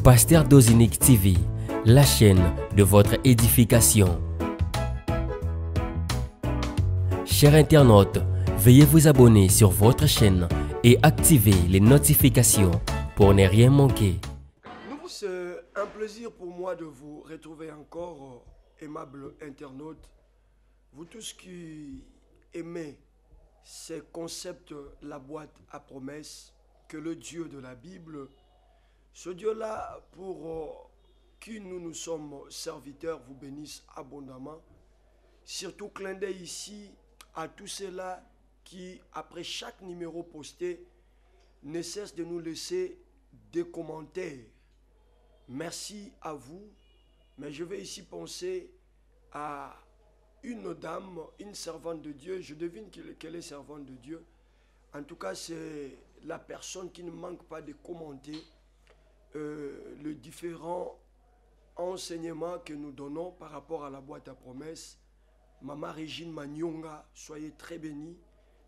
Pasteur Dozinique TV, la chaîne de votre édification. Chers internautes, veuillez vous abonner sur votre chaîne et activer les notifications pour ne rien manquer. C'est un plaisir pour moi de vous retrouver encore, aimables internautes. Vous tous qui aimez ces concepts, la boîte à promesses, que le Dieu de la Bible, ce Dieu-là pour qui nous sommes serviteurs, vous bénisse abondamment. Surtout clin d'œil ici à tous ceux-là qui, après chaque numéro posté, ne cessent de nous laisser des commentaires. Merci à vous, mais je vais ici penser à une dame, une servante de Dieu. Je devine qu'elle est servante de Dieu. En tout cas, c'est la personne qui ne manque pas de commenter les différents enseignements que nous donnons par rapport à la boîte à promesses. Maman Régine Manyonga, soyez très bénis,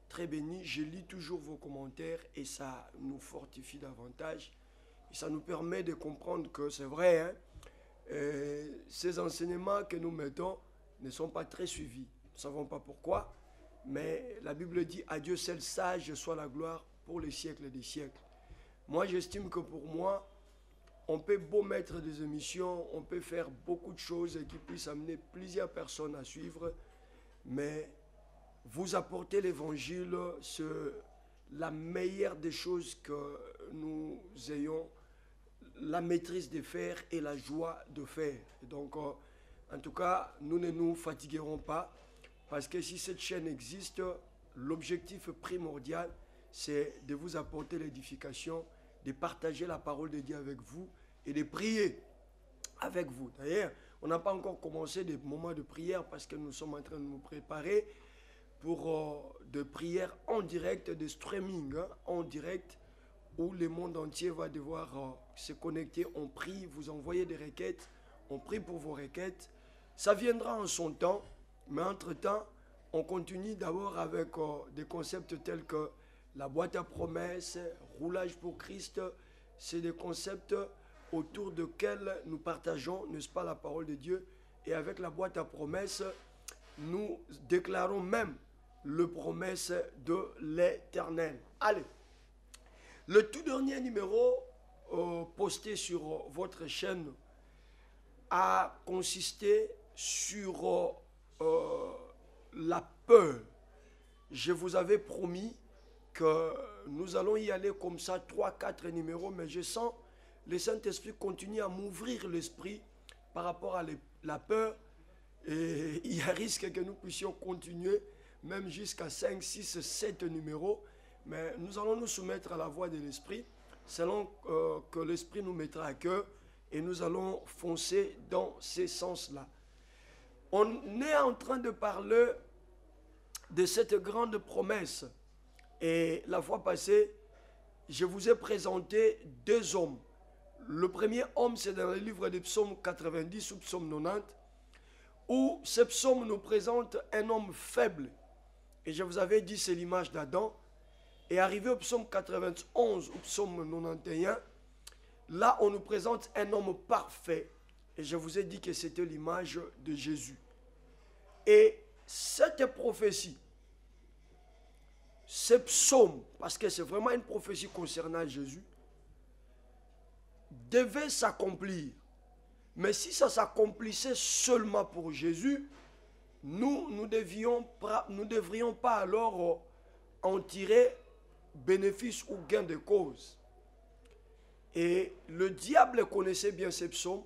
très bénis. Je lis toujours vos commentaires et ça nous fortifie davantage. Et ça nous permet de comprendre que c'est vrai, hein, ces enseignements que nous mettons ne sont pas très suivis. Nous ne savons pas pourquoi, mais la Bible dit « À Dieu seul sage soit la gloire pour les siècles des siècles ». Moi, j'estime que pour moi, on peut beau mettre des émissions, on peut faire beaucoup de choses qui puissent amener plusieurs personnes à suivre, mais vous apporter l'évangile, c'est la meilleure des choses que nous ayons la maîtrise de faire et la joie de faire. Donc, en tout cas, nous ne nous fatiguerons pas, parce que si cette chaîne existe, l'objectif primordial, c'est de vous apporter l'édification, de partager la parole de Dieu avec vous et de prier avec vous. D'ailleurs, on n'a pas encore commencé des moments de prière parce que nous sommes en train de nous préparer pour des prières en direct, des streaming, hein, en direct, où le monde entier va devoir se connecter. On prie, vous envoyez des requêtes, on prie pour vos requêtes. Ça viendra en son temps, mais entre-temps, on continue d'abord avec des concepts tels que la boîte à promesses, roulage pour Christ. C'est des concepts autour desquels nous partageons, n'est-ce pas, la parole de Dieu. Et avec la boîte à promesses, nous déclarons même les promesses de l'Éternel. Allez, le tout dernier numéro posté sur votre chaîne a consisté sur la peur. Je vous avais promis que nous allons y aller comme ça, 3-4 numéros, mais je sens le Saint-Esprit continue à m'ouvrir l'esprit par rapport à la peur, et il y a risque que nous puissions continuer même jusqu'à 5, 6, 7 numéros, mais nous allons nous soumettre à la voix de l'Esprit, selon que l'Esprit nous mettra à cœur, et nous allons foncer dans ces sens-là. On est en train de parler de cette grande promesse. Et la fois passée, je vous ai présenté deux hommes. Le premier homme, c'est dans le livre des psaumes 90 ou psaume 90, où ce psaume nous présente un homme faible. Et je vous avais dit, c'est l'image d'Adam. Et arrivé au psaume 91 ou psaume 91, là, on nous présente un homme parfait. Et je vous ai dit que c'était l'image de Jésus. Et cette prophétie, ce psaume, parce que c'est vraiment une prophétie concernant Jésus, devait s'accomplir. Mais si ça s'accomplissait seulement pour Jésus, nous ne devrions pas alors en tirer bénéfice ou gain de cause. Et le diable connaissait bien ces psaumes,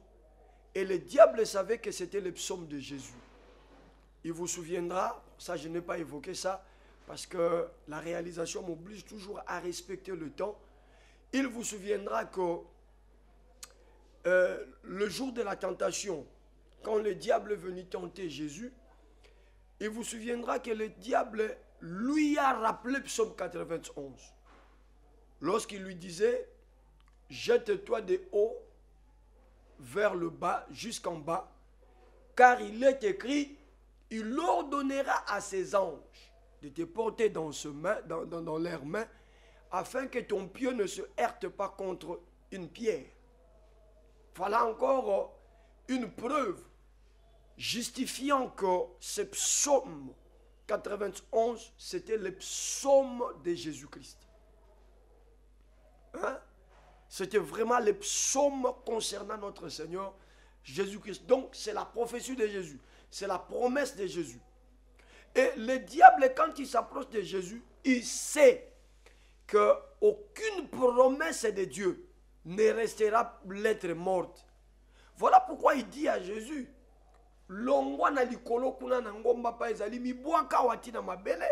et le diable savait que c'était le psaume de Jésus. Il vous souviendra, ça je n'ai pas évoqué ça, parce que la réalisation m'oblige toujours à respecter le temps. Il vous souviendra que le jour de la tentation, quand le diable est venu tenter Jésus, il vous souviendra que le diable lui a rappelé psaume 91. Lorsqu'il lui disait, jette-toi de haut vers le bas, jusqu'en bas, car il est écrit, il ordonnera à ses anges de te porter dans leurs mains, afin que ton pied ne se heurte pas contre une pierre. Voilà encore une preuve justifiant que ce psaume 91, c'était le psaume de Jésus-Christ. Hein? C'était vraiment le psaume concernant notre Seigneur Jésus-Christ. Donc, c'est la prophétie de Jésus. C'est la promesse de Jésus. Et le diable, quand il s'approche de Jésus, il sait qu'aucune promesse de Dieu ne restera lettre morte. Voilà pourquoi il dit à Jésus, longwa na likolo kuna na ngomba pa ezali mibwaka watina mabele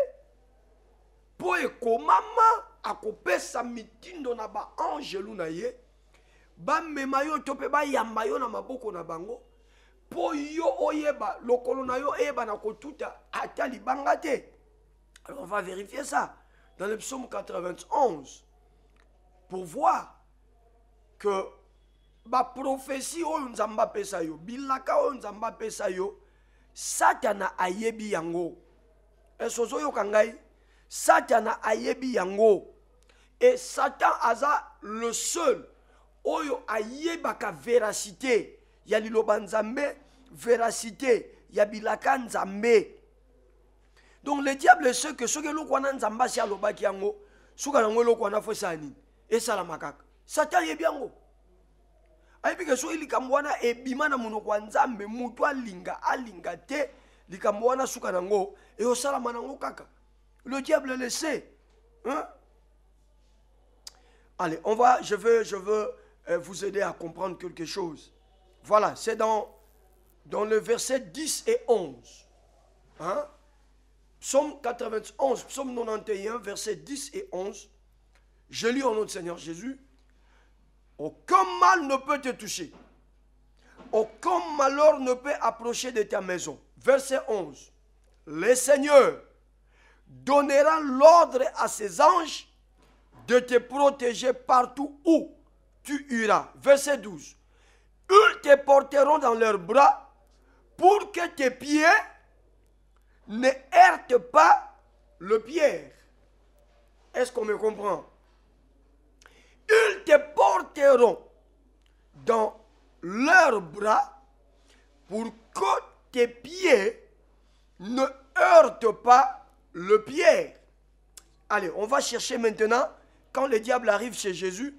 po ekomama akopesa mitindo na ba angelu na ye ba mema yo to pe ba yamba yo na maboko na bango po yo oyeba lokolo na yo eba na kotuta ata libanga te. Alors on va vérifier ça dans le psaume 91 pour voir que ba prophétie oyo nzamba pesa yo bilaka oyo nzamba pesa yo Satana ayebi yango. Esozo yo kangai Satana ayebi yango. Et Satan aza le seul oyo ayebaka véracité ya liloba nzambe, véracité ya bilaka nzambe. Donc le diable sait que ce que lo kwana nzamba si alobaki yango suka nango lo kwana fosani et ça la makaka. Satan yebi yango. Aibike so likambo wana ebima na monoko wa nzambe mutu alinga te likambo wana suka nango e osalama nango kaka. Le diable le sait. Hein? Allez, je veux vous aider à comprendre quelque chose. Voilà, c'est dans le verset 10 et 11. Hein? Psaume 91, psaume 91, verset 10 et 11. Je lis au nom du Seigneur Jésus. Aucun mal ne peut te toucher. Aucun malheur ne peut approcher de ta maison. Verset 11. Le Seigneur donnera l'ordre à ses anges de te protéger partout où tu iras. Verset 12. Ils te porteront dans leurs bras pour que tes pieds ne heurtent pas le pierre. Est-ce qu'on me comprend? Ils te porteront dans leurs bras pour que tes pieds ne heurtent pas le pierre. Allez, on va chercher maintenant, quand le diable arrive chez Jésus,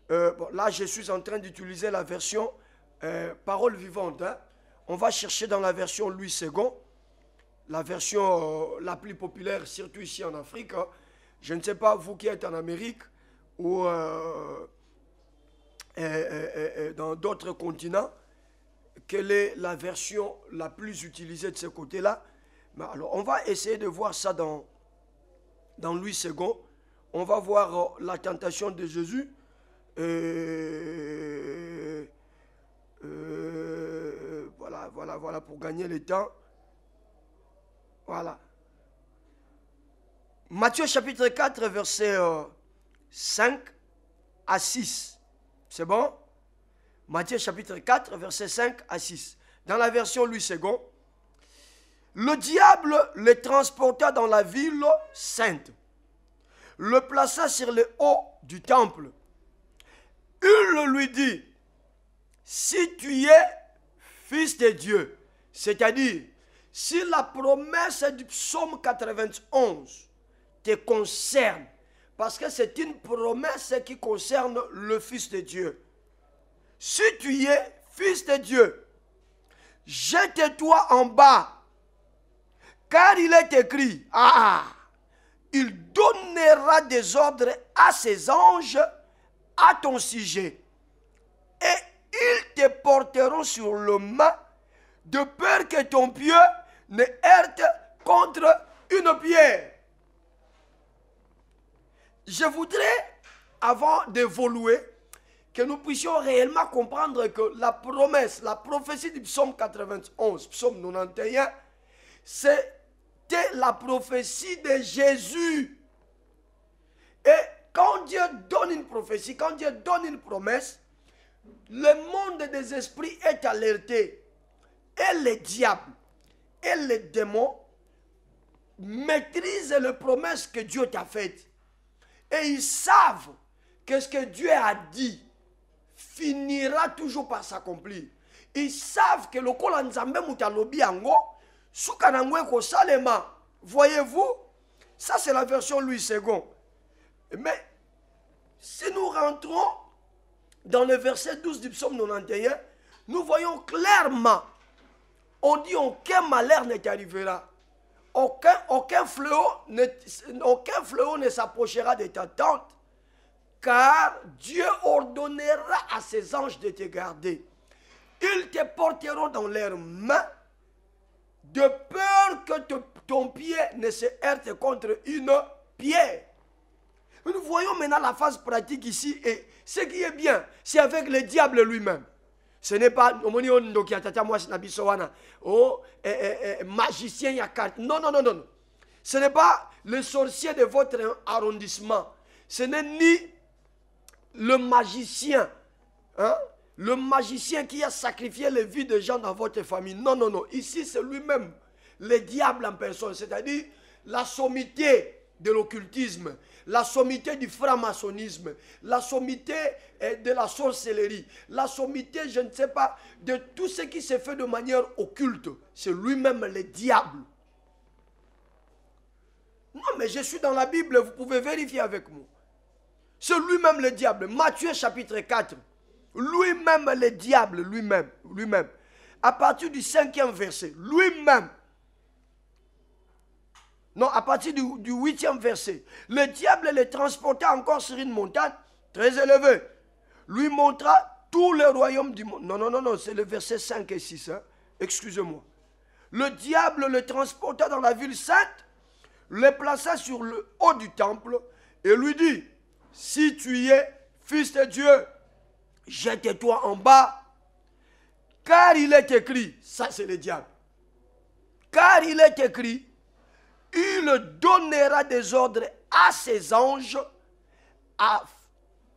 bon, là je suis en train d'utiliser la version parole vivante. Hein. On va chercher dans la version Louis II, la version la plus populaire, surtout ici en Afrique. Hein. Je ne sais pas, vous qui êtes en Amérique, ou dans d'autres continents, quelle est la version la plus utilisée de ce côté-là. Alors, on va essayer de voir ça dans Louis II. On va voir la tentation de Jésus. Voilà, pour gagner le temps. Voilà. Matthieu chapitre 4, verset 5 à 6. C'est bon? Matthieu chapitre 4, verset 5 à 6. Dans la version Louis II, le diable le transporta dans la ville sainte, le plaça sur le haut du temple. Il lui dit, si tu es fils de Dieu, c'est-à-dire, si la promesse du psaume 91 te concerne, parce que c'est une promesse qui concerne le Fils de Dieu. Si tu es Fils de Dieu, jette-toi en bas, car il est écrit, il donnera des ordres à ses anges à ton sujet, et ils te porteront sur le main, de peur que ton pied ne heurte contre une pierre. Je voudrais, avant d'évoluer, que nous puissions réellement comprendre que la promesse, la prophétie du psaume 91, psaume 91, c'était la prophétie de Jésus. Et quand Dieu donne une prophétie, quand Dieu donne une promesse, le monde des esprits est alerté. Et les diables et les démons maîtrisent les promesses que Dieu t'a faites. Et ils savent que ce que Dieu a dit finira finira toujours par s'accomplir. Ils savent que le kol nzambe mutalobi ango, soukanangwe ko salema. Voyez-vous, ça c'est la version Louis II. Mais si nous rentrons dans le verset 12 du psaume 91, nous voyons clairement, on dit aucun malheur ne t'arrivera. Aucun fléau ne s'approchera de ta tente, car Dieu ordonnera à ses anges de te garder. Ils te porteront dans leurs mains, de peur que ton pied ne se heurte contre une pierre. Nous voyons maintenant la phase pratique ici, et ce qui est bien, c'est avec le diable lui-même. Ce n'est pas magicien yakat. Non, non, non, non. Ce n'est pas le sorcier de votre arrondissement. Ce n'est ni le magicien, hein? Le magicien qui a sacrifié les vies de gens dans votre famille. Non, non, non. Ici, c'est lui-même, le diable en personne. C'est-à-dire la sommité de l'occultisme, la sommité du franc-maçonnisme, la sommité de la sorcellerie, la sommité, je ne sais pas, de tout ce qui se fait de manière occulte. C'est lui-même le diable. Non, mais je suis dans la Bible, vous pouvez vérifier avec moi. C'est lui-même le diable. Matthieu chapitre 4. Lui-même le diable, lui-même. À partir du 5e verset, lui-même. Non, à partir du 8e verset. Le diable le transporta encore sur une montagne très élevée. Lui montra tout le royaume du monde. Non, non, non, non, c'est le verset 5 et 6. Hein. Excusez-moi. Le diable le transporta dans la ville sainte, le plaça sur le haut du temple et lui dit, si tu es fils de Dieu, jette-toi en bas, car il est écrit, ça c'est le diable, car il est écrit, il donnera des ordres à ses anges à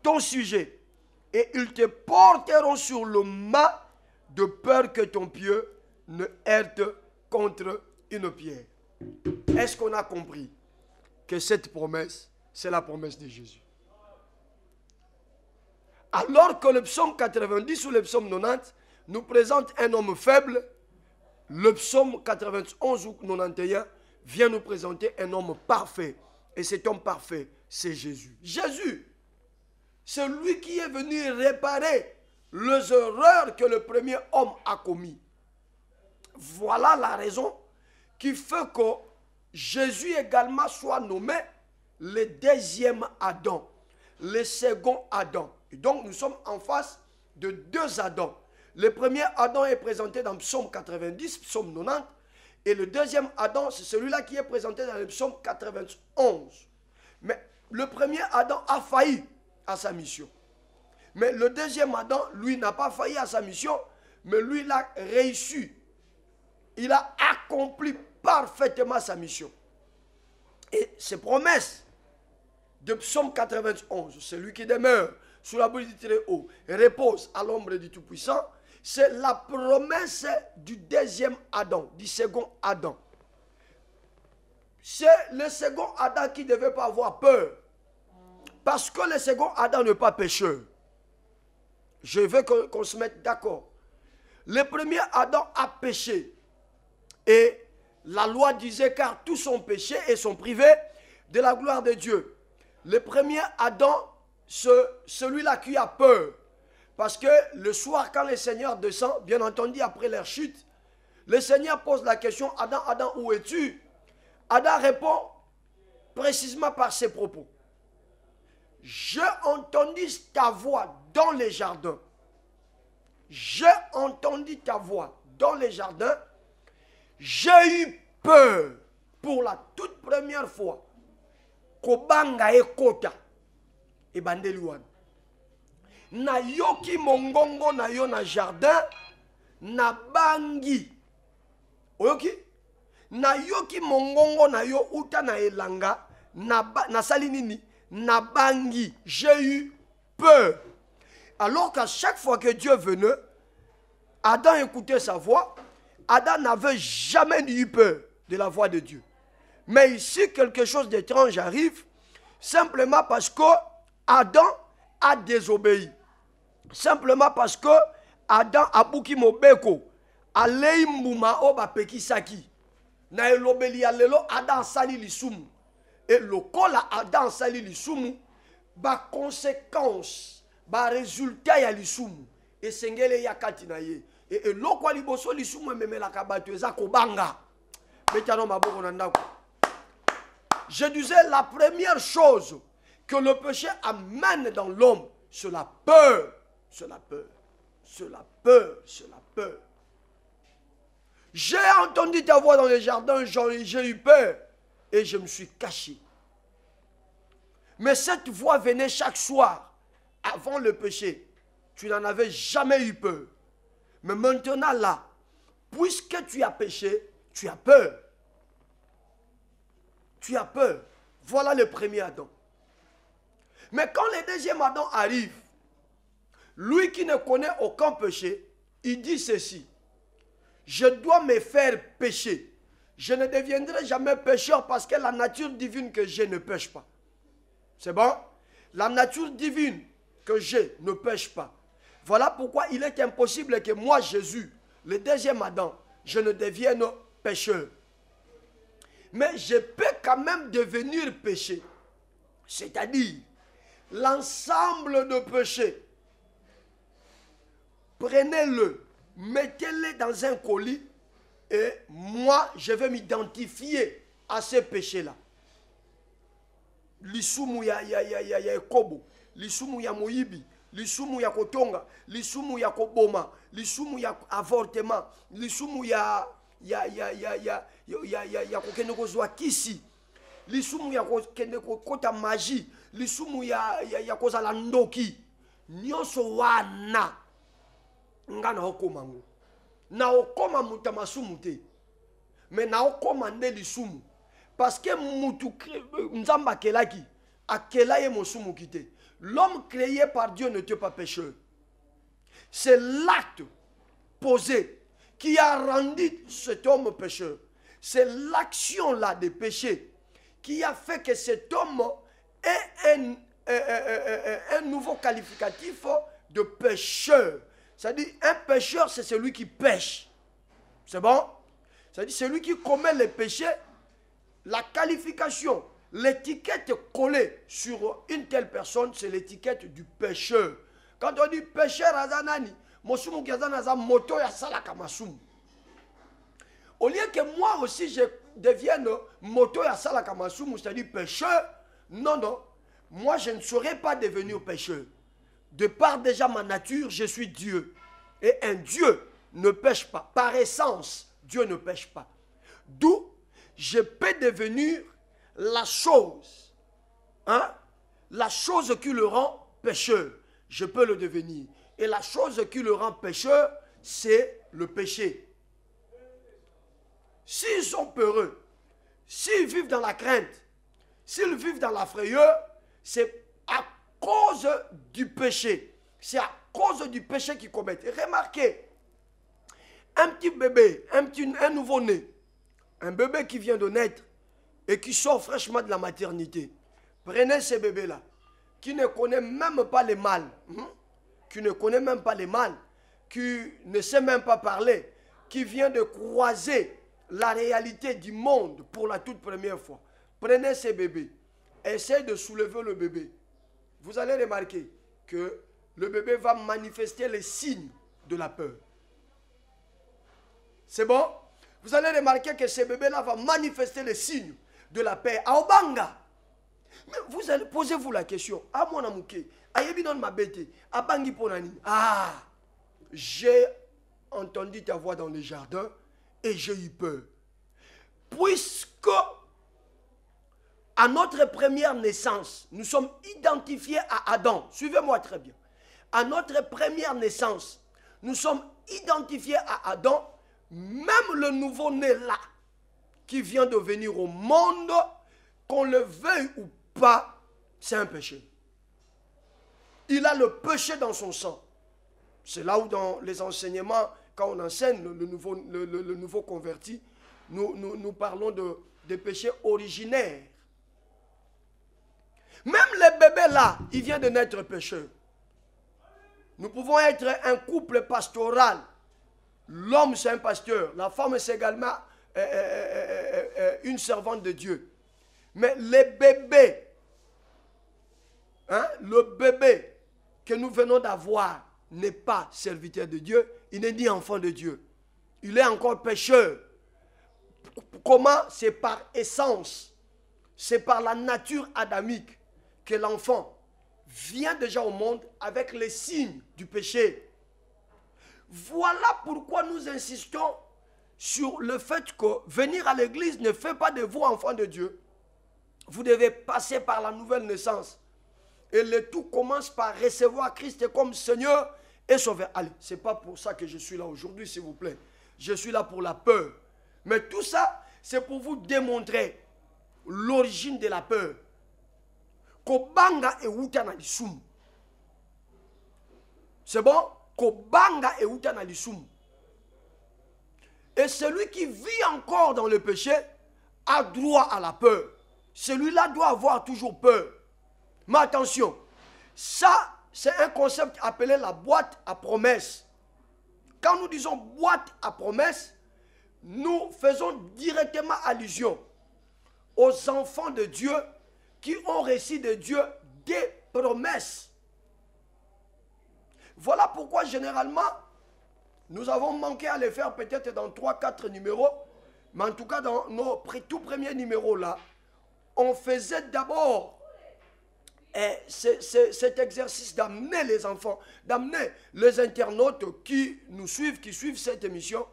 ton sujet, et ils te porteront sur le mât de peur que ton pied ne heurte contre une pierre. Est-ce qu'on a compris que cette promesse, c'est la promesse de Jésus? Alors que le psaume 90 ou le psaume 90 nous présente un homme faible, le psaume 91 ou 91 vient nous présenter un homme parfait. Et cet homme parfait, c'est Jésus. Jésus, c'est lui qui est venu réparer les erreurs que le premier homme a commises. Voilà la raison qui fait que Jésus également soit nommé le deuxième Adam, le second Adam. Et donc nous sommes en face de deux Adams. Le premier Adam est présenté dans le psaume 90, psaume 90. Et le deuxième Adam, c'est celui-là qui est présenté dans le psaume 91. Mais le premier Adam a failli à sa mission. Mais le deuxième Adam, lui, n'a pas failli à sa mission, mais lui, il a réussi. Il a accompli parfaitement sa mission. Et ces promesses de psaume 91, celui qui demeure sous l'abri du Très-Haut repose à l'ombre du Tout-Puissant, c'est la promesse du deuxième Adam, du second Adam. C'est le second Adam qui ne devait pas avoir peur. Parce que le second Adam n'est pas pécheur. Je veux qu'on se mette d'accord. Le premier Adam a péché. Et la loi disait car tous sont péchés et sont privés de la gloire de Dieu. Le premier Adam, celui-là qui a peur. Parce que le soir, quand le Seigneur descend, bien entendu après leur chute, le Seigneur pose la question, Adam, Adam, où es-tu? Adam répond précisément par ses propos. J'ai entendu ta voix dans les jardins. J'ai entendu ta voix dans les jardins. J'ai eu peur pour la toute première fois. Kobanga ekota. Et bandeliwan. Na yoki mongongo na yo na jardin. Na bangi. Oyoki? Na yoki mongongo na yo uta na elanga. Na salinini. Na bangi. J'ai eu peur. Alors qu'à chaque fois que Dieu venait, Adam écoutait sa voix. Adam n'avait jamais eu peur de la voix de Dieu. Mais ici, quelque chose d'étrange arrive, simplement parce que Adam a désobéi. Simplement parce que Adam abuki mobeko alei mbuma o bapekisaki. Na elobeli ya lelo Adam sali lisumu. Et lokola Adam sali lisumu, ba conséquence, ba résultat ya lisumu. Et sengele ya kati na ye. Et lokwa liboso lisumu memela kabatu eza kobanga. Betano maboko na ndako. Je disais la première chose que le péché amène dans l'homme, c'est la peur. C'est la peur. C'est la peur. C'est la peur. J'ai entendu ta voix dans le jardin, j'ai eu peur et je me suis caché. Mais cette voix venait chaque soir avant le péché. Tu n'en avais jamais eu peur. Mais maintenant là, puisque tu as péché, tu as peur. Tu as peur. Voilà le premier Adam. Mais quand le deuxième Adam arrive, lui qui ne connaît aucun péché, il dit ceci. Je dois me faire pécher. Je ne deviendrai jamais pécheur parce que la nature divine que j'ai ne pêche pas. C'est bon? La nature divine que j'ai ne pêche pas. Voilà pourquoi il est impossible que moi, Jésus, le deuxième Adam, je ne devienne pécheur. Mais je peux quand même devenir péché. C'est-à-dire, l'ensemble de péchés, prenez-le, mettez-le dans un colis et moi, je vais m'identifier à ces péchés-là. Lisumu ya Ekobo, lisumu ya Moyibi, lisumu ya Kotonga, lisumu ya Koboma, lisumu ya avortement, lisumu ya kokende kozwa kisi, lisumu ya kokende kota magie, lisumu ya kozala ndoki. Nyonso wana nga na okoma ngo. Na okoma muta masumu te. Mais na okoma nde lisumu. Parce que mutu nzamba kelaki akela ye mosumu kite. L'homme créé par Dieu n'était pas pécheur. C'est l'acte posé qui a rendu cet homme pécheur. C'est l'action là de péché qui a fait que cet homme ait un nouveau qualificatif de pécheur. C'est-à-dire, un pécheur, c'est celui qui pêche. C'est bon? C'est-à-dire, celui qui commet les péchés, la qualification, l'étiquette collée sur une telle personne, c'est l'étiquette du pécheur. Quand on dit pécheur, azanani, mosumu kiazana za moto ya salaka masumu. Au lieu que moi aussi je devienne moto ya salaka masumu, c'est-à-dire pécheur, non, non, moi je ne serai pas devenir pécheur. De par déjà ma nature, je suis Dieu. Et un Dieu ne pêche pas. Par essence, Dieu ne pêche pas. D'où je peux devenir la chose. Hein? La chose qui le rend pécheur. Je peux le devenir. Et la chose qui le rend pécheur, c'est le péché. S'ils sont peureux, s'ils vivent dans la crainte, s'ils vivent dans la frayeur, c'est à cause du péché. C'est à cause du péché qu'ils commettent. Et remarquez, un petit bébé, un nouveau-né, un bébé qui vient de naître et qui sort fraîchement de la maternité. Prenez ce bébé-là, qui ne connaît même pas les mal, qui ne connaît même pas les mal, qui ne sait même pas parler, qui vient de croiser la réalité du monde pour la toute première fois. Prenez ce bébé, essayez de soulever le bébé. Vous allez remarquer que le bébé va manifester les signes de la peur. C'est bon? Vous allez remarquer que ce bébé-là va manifester les signes de la paix. Aobanga. Mais vous allez posez-vous la question. Ah mon amouké, ayebinon ma bête, abangi ponani. Ah, j'ai entendu ta voix dans le jardin et j'ai eu peur. Puisque à notre première naissance, nous sommes identifiés à Adam. Suivez-moi très bien. À notre première naissance, nous sommes identifiés à Adam. Même le nouveau-né là, qui vient de venir au monde, qu'on le veuille ou pas, c'est un péché. Il a le péché dans son sang. C'est là où dans les enseignements, quand on enseigne le nouveau converti, nous parlons de péché originaire. Même le bébé là, il vient de naître pécheur. Nous pouvons être un couple pastoral. L'homme, c'est un pasteur. La femme, c'est également une servante de Dieu. Mais les bébés, le bébé que nous venons d'avoir n'est pas serviteur de Dieu. Il n'est ni enfant de Dieu. Il est encore pécheur. Comment? C'est par essence. C'est par la nature adamique que l'enfant vient déjà au monde avec les signes du péché. Voilà pourquoi nous insistons sur le fait que venir à l'église ne fait pas de vous enfants de Dieu. Vous devez passer par la nouvelle naissance. Et le tout commence par recevoir Christ comme Seigneur et Sauveur. Allez, ce n'est pas pour ça que je suis là aujourd'hui, s'il vous plaît. Je suis là pour la peur. Mais tout ça, c'est pour vous démontrer l'origine de la peur. Kobanga e uta na lisumu. C'est bon? Kobanga e uta na lisumu. Et celui qui vit encore dans le péché a droit à la peur. Celui-là doit avoir toujours peur. Mais attention, ça, c'est un concept appelé la boîte à promesses. Quand nous disons boîte à promesses, nous faisons directement allusion aux enfants de Dieu qui ont reçu de Dieu des promesses. Voilà pourquoi généralement, nous avons manqué à les faire peut-être dans 3-4 numéros, mais en tout cas dans nos tout premiers numéros là, on faisait d'abord cet exercice d'amener les enfants, d'amener les internautes qui nous suivent, qui suivent cette émission,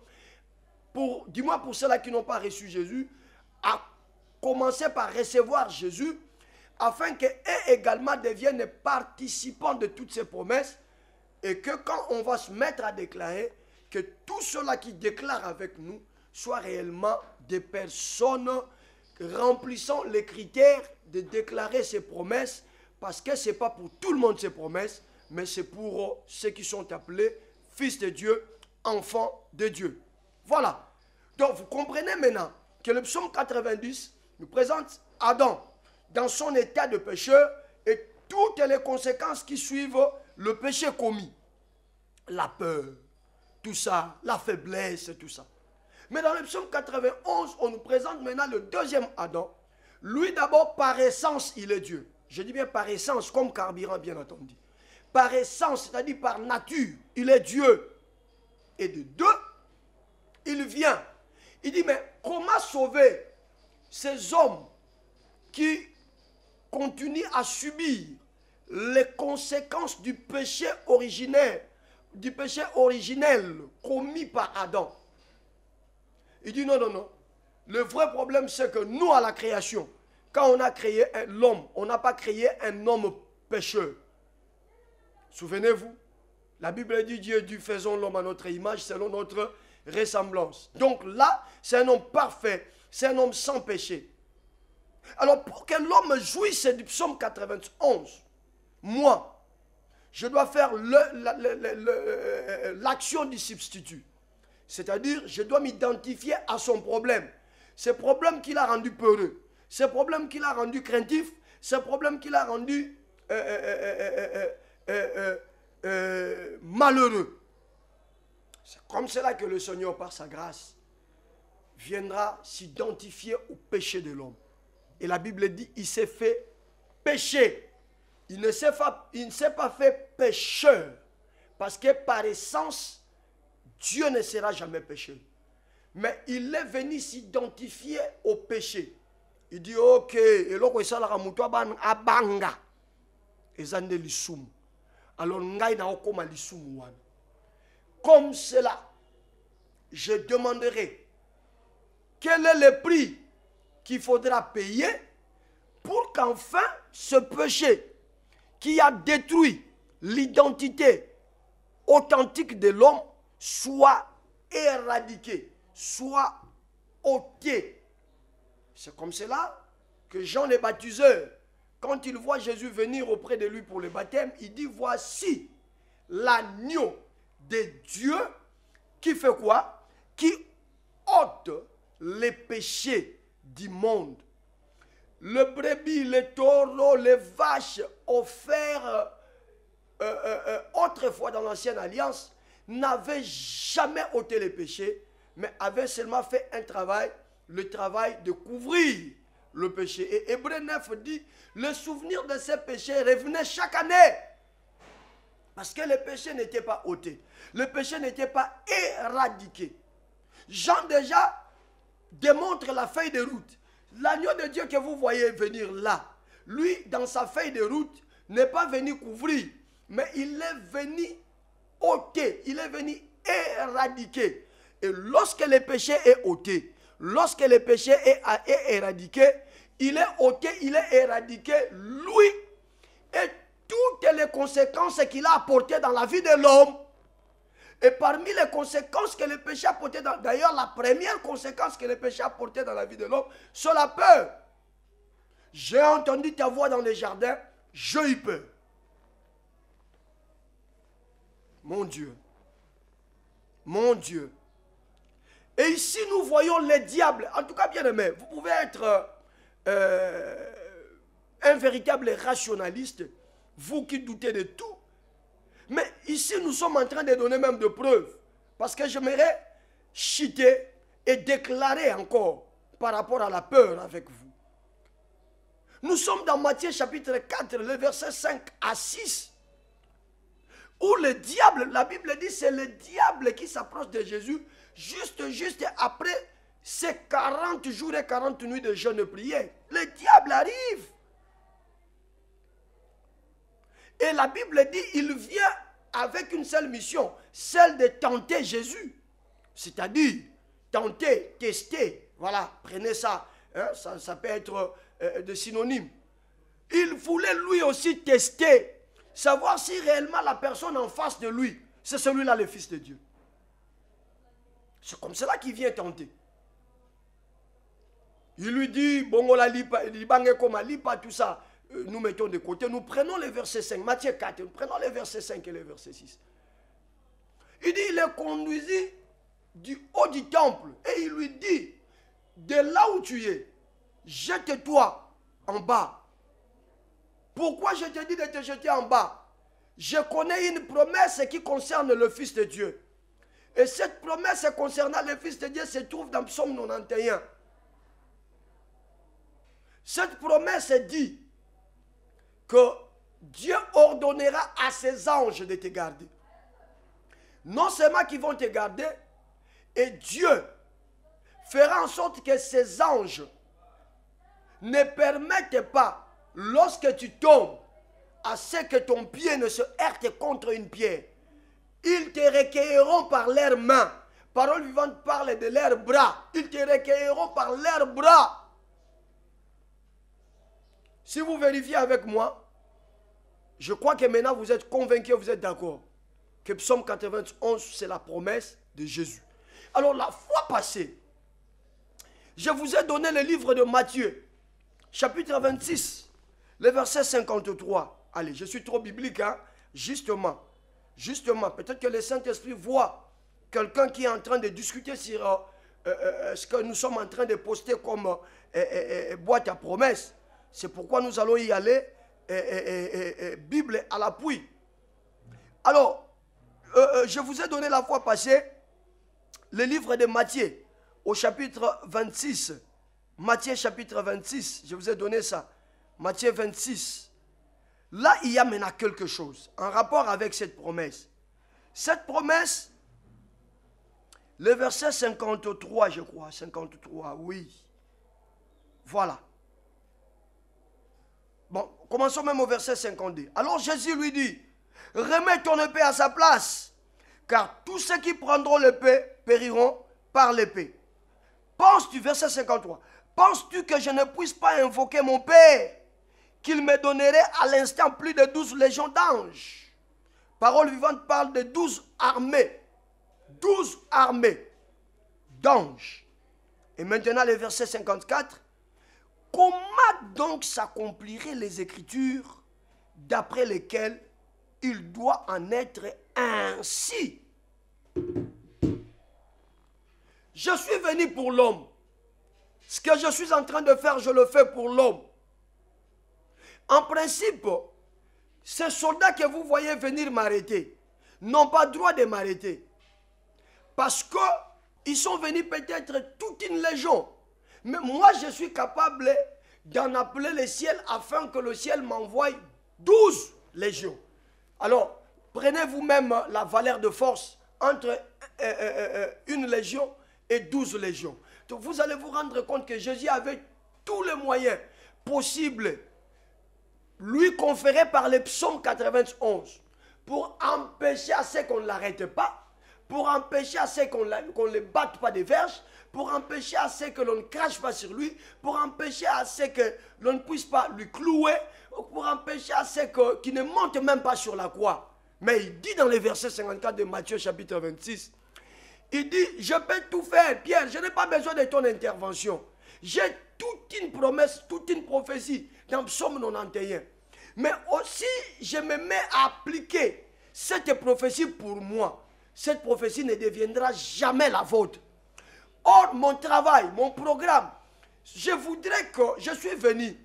du moins pour ceux-là qui n'ont pas reçu Jésus, à commencer par recevoir Jésus, afin qu'eux également deviennent participants de toutes ces promesses, et que quand on va se mettre à déclarer, que tous ceux-là qui déclarent avec nous soient réellement des personnes remplissant les critères de déclarer ces promesses, parce que ce n'est pas pour tout le monde ces promesses, mais c'est pour ceux qui sont appelés fils de Dieu, enfants de Dieu. Voilà. Donc vous comprenez maintenant que le psaume 90 nous présente Adam dans son état de pécheur et toutes les conséquences qui suivent le péché commis. La peur, tout ça, la faiblesse, tout ça. Mais dans le psaume 91, on nous présente maintenant le deuxième Adam. Lui d'abord, par essence, il est Dieu. Je dis bien par essence, comme carburant, bien entendu. Par essence, c'est-à-dire par nature, il est Dieu. Et de deux, il vient. Il dit, mais comment sauver ces hommes qui continuent à subir les conséquences du péché originel commis par Adam? Il dit non, non, non. Le vrai problème, c'est que nous, à la création, quand on a créé l'homme, on n'a pas créé un homme pécheur. Souvenez-vous, la Bible dit, Dieu dit, faisons l'homme à notre image, selon notre ressemblance. Donc là, c'est un homme parfait, c'est un homme sans péché. Alors pour que l'homme jouisse du psaume 91, moi, je dois faire l'action du substitut. C'est-à-dire, je dois m'identifier à son problème. Ce problème qui l'a rendu peureux, ce problème qui l'a rendu craintif, ce problème qui l'a rendu malheureux. C'est comme cela que le Seigneur, par sa grâce, viendra s'identifier au péché de l'homme. Et la Bible dit, il s'est fait pécher. Il ne s'est pas fait pécheur. Parce que par essence, Dieu ne sera jamais pécheur. Mais il est venu s'identifier au péché. Il dit, ok, alors comme cela, je demanderai quel est le prix qu'il faudra payer pour qu'enfin ce péché qui a détruit l'identité authentique de l'homme soit éradiqué, soit ôté. C'est comme cela que Jean le baptiseur, quand il voit Jésus venir auprès de lui pour le baptême, il dit, voici l'agneau de Dieu qui fait quoi? Qui ôte les péchés du monde. Le brebis, les taureaux, les vaches offerts autrefois dans l'ancienne alliance, n'avait jamais ôté les péchés, mais avait seulement fait un travail, le travail de couvrir le péché. Et Hébreux 9 dit, le souvenir de ces péchés revenait chaque année. Parce que les péchés n'étaient pas ôtés. Le péché n'était pas éradiqué. Jean déjà démontre la feuille de route. L'agneau de Dieu que vous voyez venir là, lui, dans sa feuille de route, n'est pas venu couvrir, mais il est venu ôter, il est venu éradiquer. Et lorsque le péché est ôté, lorsque le péché est éradiqué, il est ôté, il est éradiqué, lui, et toutes les conséquences qu'il a apportées dans la vie de l'homme. Et parmi les conséquences que le péché a apportées, d'ailleurs la première conséquence que le péché a apportée dans la vie de l'homme, c'est la peur. J'ai entendu ta voix dans les jardins, j'ai eu peur. Mon Dieu. Mon Dieu. Et ici, nous voyons les diables. En tout cas, bien aimé, vous pouvez être un véritable rationaliste, vous qui doutez de tout. Mais ici, nous sommes en train de donner même de preuves. Parce que j'aimerais citer et déclarer encore par rapport à la peur avec vous. Nous sommes dans Matthieu chapitre 4, le verset 5 à 6. Où le diable, la Bible dit, c'est le diable qui s'approche de Jésus juste après ces 40 jours et 40 nuits de jeûne et prière. Le diable arrive. Et la Bible dit, il vient avec une seule mission, celle de tenter Jésus. C'est-à-dire, tenter, tester. Voilà, prenez ça. Hein, ça peut être de synonyme. Il voulait lui aussi tester, savoir si réellement la personne en face de lui, c'est celui-là le Fils de Dieu. C'est comme cela qu'il vient tenter. Il lui dit, bon, la lipa, lipa, tout ça, nous mettons de côté, nous prenons le verset 5, Matthieu 4, nous prenons le verset 5 et le verset 6. Il dit, il est conduit du haut du temple et il lui dit, de là où tu es, jette-toi en bas. Pourquoi je te dis de te jeter en bas? Je connais une promesse qui concerne le Fils de Dieu. Et cette promesse concernant le Fils de Dieu se trouve dans Psaume 91. Cette promesse dit que Dieu ordonnera à ses anges de te garder. Non seulement qu'ils vont te garder, et Dieu fera en sorte que ces anges ne permettent pas, lorsque tu tombes, à ce que ton pied ne se heurte contre une pierre. Ils te recueilleront par leurs mains. Parole vivante parle de leurs bras. Ils te recueilleront par leurs bras. Si vous vérifiez avec moi, je crois que maintenant vous êtes convaincus, vous êtes d'accord, que Psaume 91, c'est la promesse de Jésus. Alors la fois passée, je vous ai donné le livre de Matthieu, chapitre 26, le verset 53. Allez, je suis trop biblique, hein? Justement, peut-être que le Saint-Esprit voit quelqu'un qui est en train de discuter sur ce que nous sommes en train de poster comme boîte à promesses. C'est pourquoi nous allons y aller, Bible à l'appui. Alors, je vous ai donné la fois passée le livre de Matthieu au chapitre 26. Matthieu chapitre 26, je vous ai donné ça. Matthieu 26. Là, il y a maintenant quelque chose en rapport avec cette promesse. Cette promesse, le verset 53, je crois, 53, oui. Voilà. Bon, commençons même au verset 52. Alors Jésus lui dit, remets ton épée à sa place, car tous ceux qui prendront l'épée périront par l'épée. Penses-tu, verset 53, penses-tu que je ne puisse pas invoquer mon Père, qu'il me donnerait à l'instant plus de 12 légions d'anges? Parole vivante parle de 12 armées. 12 armées d'anges. Et maintenant le verset 54. Comment donc s'accompliraient les Écritures d'après lesquelles il doit en être ainsi? Je suis venu pour l'homme. Ce que je suis en train de faire, je le fais pour l'homme. En principe, ces soldats que vous voyez venir m'arrêter n'ont pas droit de m'arrêter. Parce qu'ils sont venus peut-être toute une légion. Mais moi, je suis capable d'en appeler le ciel afin que le ciel m'envoie 12 légions. Alors, prenez vous-même la valeur de force entre une légion et 12 légions. Donc, vous allez vous rendre compte que Jésus avait tous les moyens possibles lui conférés par le psaume 91 pour empêcher à ce qu'on ne l'arrête pas, pour empêcher à ce qu'on ne le batte pas des verges, pour empêcher à ce que l'on ne crache pas sur lui, pour empêcher à ce que l'on ne puisse pas lui clouer, pour empêcher à ce qu'il ne monte même pas sur la croix. Mais il dit dans le verset 54 de Matthieu chapitre 26, il dit, je peux tout faire, Pierre, je n'ai pas besoin de ton intervention. J'ai toute une promesse, toute une prophétie dans Psaume 91. Mais aussi, je me mets à appliquer cette prophétie pour moi. Cette prophétie ne deviendra jamais la vôtre. Or, mon travail, mon programme, je voudrais que je suis venu